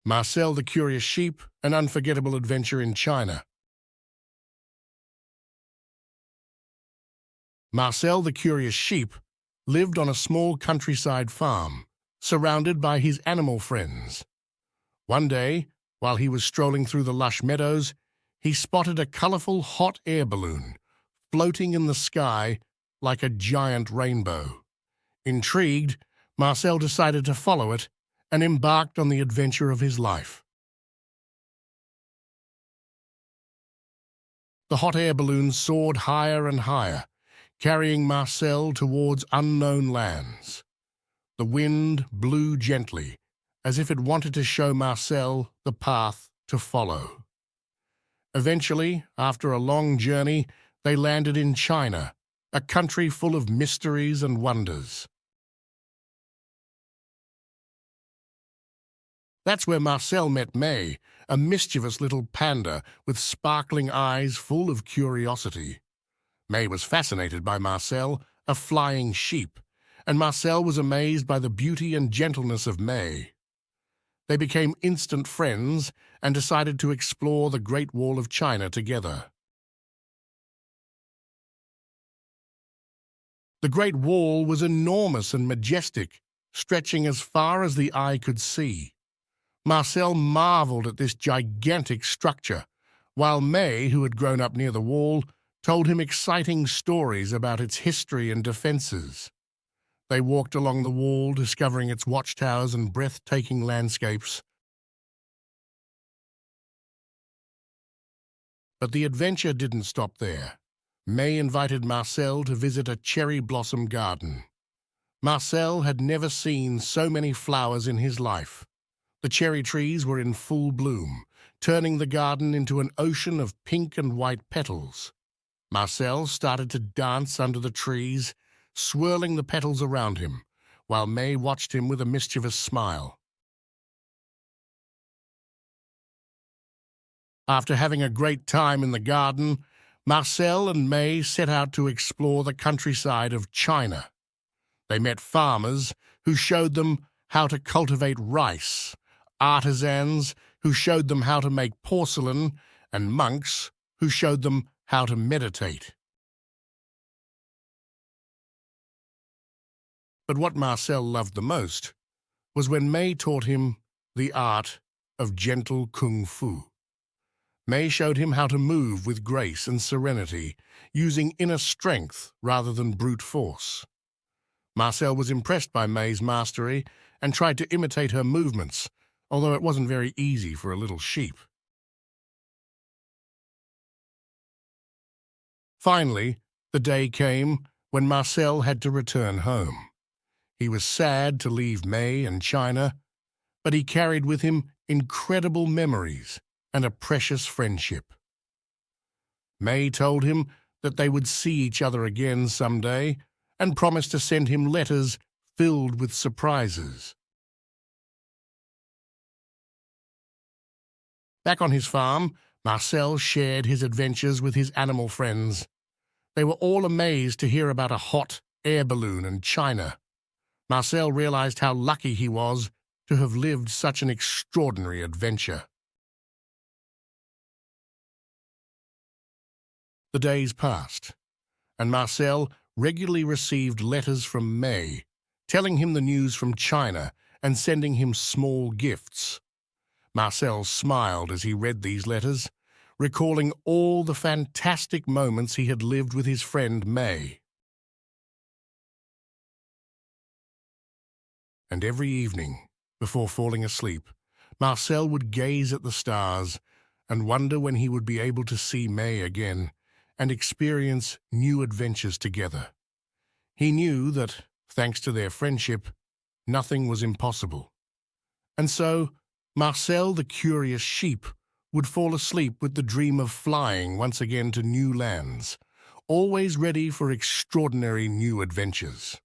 Marcel the Curious Sheep, An Unforgettable Adventure in China. Marcel the Curious Sheep lived on a small countryside farm, surrounded by his animal friends. One day, while he was strolling through the lush meadows, he spotted a colorful hot air balloon floating in the sky like a giant rainbow. Intrigued, Marcel decided to follow it and embarked on the adventure of his life. The hot air balloon soared higher and higher, carrying Marcel towards unknown lands. The wind blew gently, as if it wanted to show Marcel the path to follow. Eventually, after a long journey, they landed in China, a country full of mysteries and wonders. That's where Marcel met May, a mischievous little panda with sparkling eyes full of curiosity. May was fascinated by Marcel, a flying sheep, and Marcel was amazed by the beauty and gentleness of May. They became instant friends and decided to explore the Great Wall of China together. The Great Wall was enormous and majestic, stretching as far as the eye could see. Marcel marveled at this gigantic structure, while May, who had grown up near the wall, told him exciting stories about its history and defenses. They walked along the wall, discovering its watchtowers and breathtaking landscapes. But the adventure didn't stop there. May invited Marcel to visit a cherry blossom garden. Marcel had never seen so many flowers in his life. The cherry trees were in full bloom, turning the garden into an ocean of pink and white petals. Marcel started to dance under the trees, swirling the petals around him, while May watched him with a mischievous smile. After having a great time in the garden, Marcel and May set out to explore the countryside of China. They met farmers who showed them how to cultivate rice, artisans who showed them how to make porcelain, and monks who showed them how to meditate. But what Marcel loved the most was when May taught him the art of gentle kung fu. May showed him how to move with grace and serenity, using inner strength rather than brute force. Marcel was impressed by May's mastery and tried to imitate her movements, although it wasn't very easy for a little sheep. Finally, the day came when Marcel had to return home. He was sad to leave May and China, but he carried with him incredible memories and a precious friendship. May told him that they would see each other again someday and promised to send him letters filled with surprises. Back on his farm, Marcel shared his adventures with his animal friends. They were all amazed to hear about a hot air balloon in China. Marcel realized how lucky he was to have lived such an extraordinary adventure. The days passed, and Marcel regularly received letters from May, telling him the news from China and sending him small gifts. Marcel smiled as he read these letters, recalling all the fantastic moments he had lived with his friend May. And every evening, before falling asleep, Marcel would gaze at the stars and wonder when he would be able to see May again and experience new adventures together. He knew that, thanks to their friendship, nothing was impossible. And so, Marcel the Curious Sheep would fall asleep with the dream of flying once again to new lands, always ready for extraordinary new adventures.